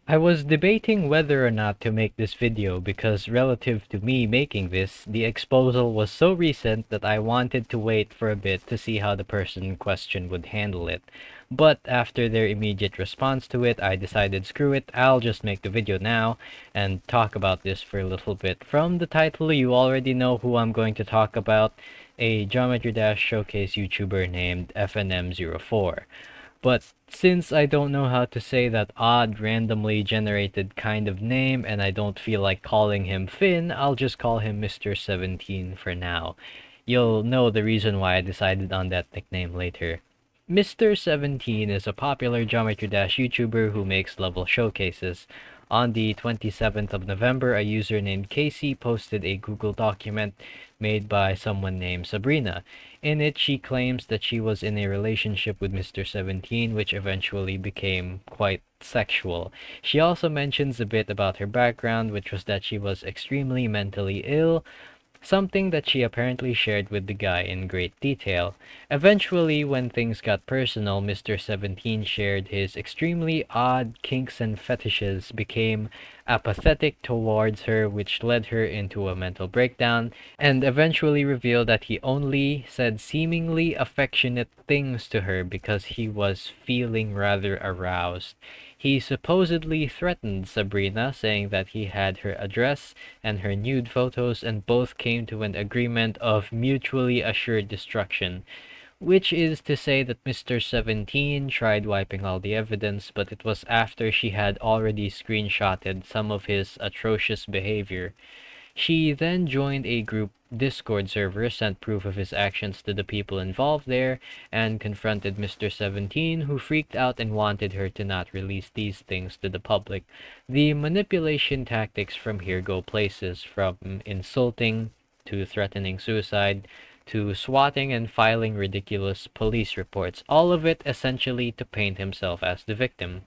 I was debating whether or not to make this video because relative to me making this, the exposal was so recent that I wanted to wait for a bit to see how the person in question would handle it. But after their immediate response to it, I decided screw it, I'll just make the video now and talk about this for a little bit. From the title, you already know who I'm going to talk about, a Geometry Dash showcase YouTuber named Fnm04. But since I don't know how to say that odd, randomly generated kind of name, and I don't feel like calling him Finn, I'll just call him Mr. 17 for now. You'll know the reason why I decided on that nickname later. Mr. 17 is a popular Geometry Dash YouTuber who makes level showcases. On the 27th of November, a user named Casey posted a Google document made by someone named Sabrina. In it, she claims that she was in a relationship with Mr. 17, which eventually became quite sexual. She also mentions a bit about her background, which was that she was extremely mentally ill, something that she apparently shared with the guy in great detail. Eventually, when things got personal, Mr. 17 shared his extremely odd kinks and fetishes, became apathetic towards her, which led her into a mental breakdown, and eventually revealed that he only said seemingly affectionate things to her because he was feeling rather aroused. He supposedly threatened Sabrina, saying that he had her address and her nude photos, and both came to an agreement of mutually assured destruction, which is to say that Mr. 17 tried wiping all the evidence, but it was after she had already screenshotted some of his atrocious behavior. She then joined a group Discord server, sent proof of his actions to the people involved there, and confronted Mr. 17, who freaked out and wanted her to not release these things to the public. The manipulation tactics from here go places, from insulting to threatening suicide to swatting and filing ridiculous police reports, all of it essentially to paint himself as the victim.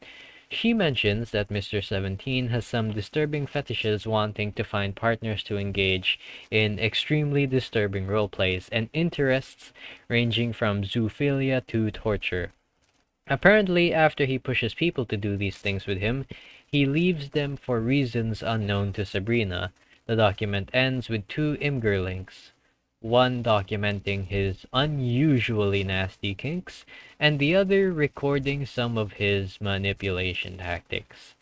She mentions that Mr. 17 has some disturbing fetishes, wanting to find partners to engage in extremely disturbing roleplays, and interests ranging from zoophilia to torture. Apparently, after he pushes people to do these things with him, he leaves them for reasons unknown to Sabrina. The document ends with two Imgur links, one documenting his unusually nasty kinks, and the other recording some of his manipulation tactics.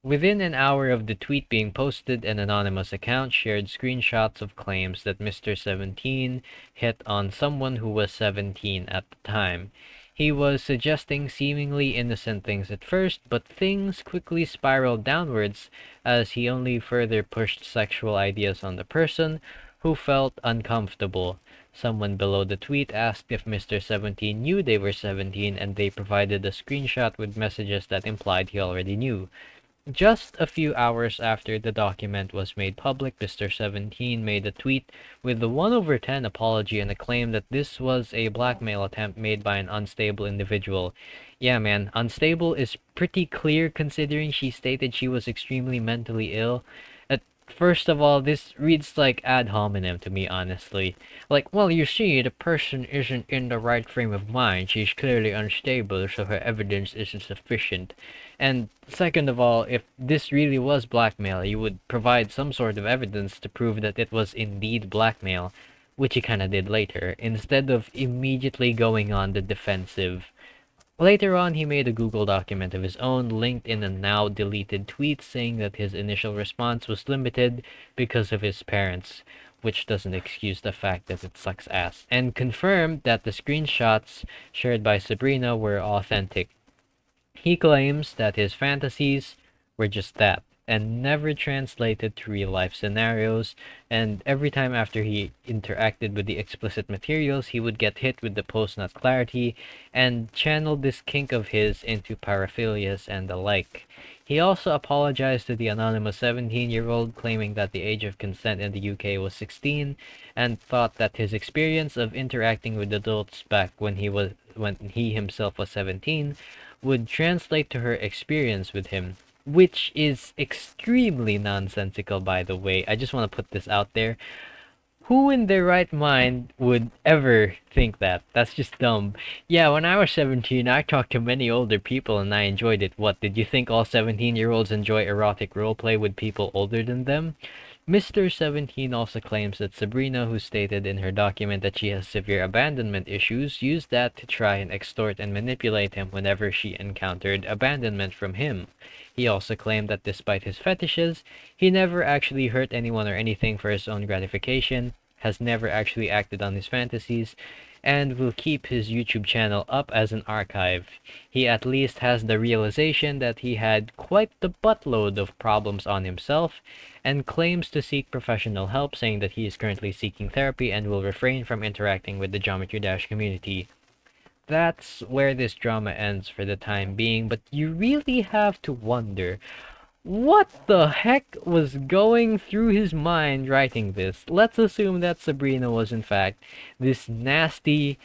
Within an hour of the tweet being posted, an anonymous account shared screenshots of claims that Mr. 17 hit on someone who was 17 at the time. He was suggesting seemingly innocent things at first, but things quickly spiraled downwards as he only further pushed sexual ideas on the person, who felt uncomfortable. Someone below the tweet asked if Mr. 17 knew they were 17, and they provided a screenshot with messages that implied he already knew. Just a few hours after the document was made public, Mr. 17 made a tweet with the 1/10 apology and a claim that this was a blackmail attempt made by an unstable individual. Yeah, man, unstable is pretty clear considering she stated she was extremely mentally ill. First of all, this reads like ad hominem to me, honestly. Like, well, you see, the person isn't in the right frame of mind. She's clearly unstable, so her evidence isn't sufficient. And second of all, if this really was blackmail, you would provide some sort of evidence to prove that it was indeed blackmail, which he kinda did later, instead of immediately going on the defensive. Later on, he made a Google document of his own, linked in a now deleted tweet, saying that his initial response was limited because of his parents, which doesn't excuse the fact that it sucks ass, and confirmed that the screenshots shared by Sabrina were authentic. He claims that his fantasies were just that, and never translated to real life scenarios, and every time after he interacted with the explicit materials, he would get hit with the post-nut clarity, and channeled this kink of his into paraphilias and the like. He also apologized to the anonymous 17-year-old, claiming that the age of consent in the UK was 16, and thought that his experience of interacting with adults back when he himself was 17 would translate to her experience with him, which is extremely nonsensical, by the way. I just want to put this out there. Who in their right mind would ever think that? That's just dumb. Yeah, when I was 17, I talked to many older people and I enjoyed it. What, did you think all 17-year-olds enjoy erotic roleplay with people older than them? Mr. 17 also claims that Sabrina, who stated in her document that she has severe abandonment issues, used that to try and extort and manipulate him whenever she encountered abandonment from him. He also claimed that despite his fetishes, he never actually hurt anyone or anything for his own gratification, has never actually acted on his fantasies, and will keep his YouTube channel up as an archive. He at least has the realization that he had quite the buttload of problems on himself, and claims to seek professional help, saying that he is currently seeking therapy and will refrain from interacting with the Geometry Dash community. That's where this drama ends for the time being, but you really have to wonder what the heck was going through his mind writing this. Let's assume that Sabrina was in fact this nasty,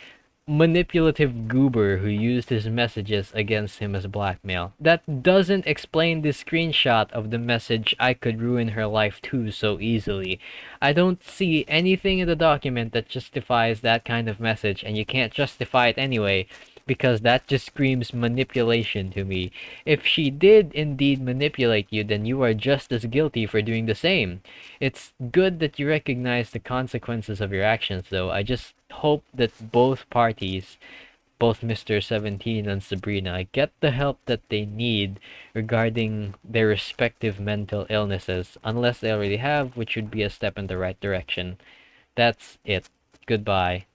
manipulative goober who used his messages against him as blackmail. That doesn't explain the screenshot of the message "I could ruin her life too" so easily. I don't see anything in the document that justifies that kind of message, and you can't justify it anyway, because that just screams manipulation to me. If she did indeed manipulate you, then you are just as guilty for doing the same. It's good that you recognize the consequences of your actions, though. I just hope that both parties, both Mr. 17 and Sabrina, get the help that they need regarding their respective mental illnesses, unless they already have, which would be a step in the right direction. That's it. Goodbye.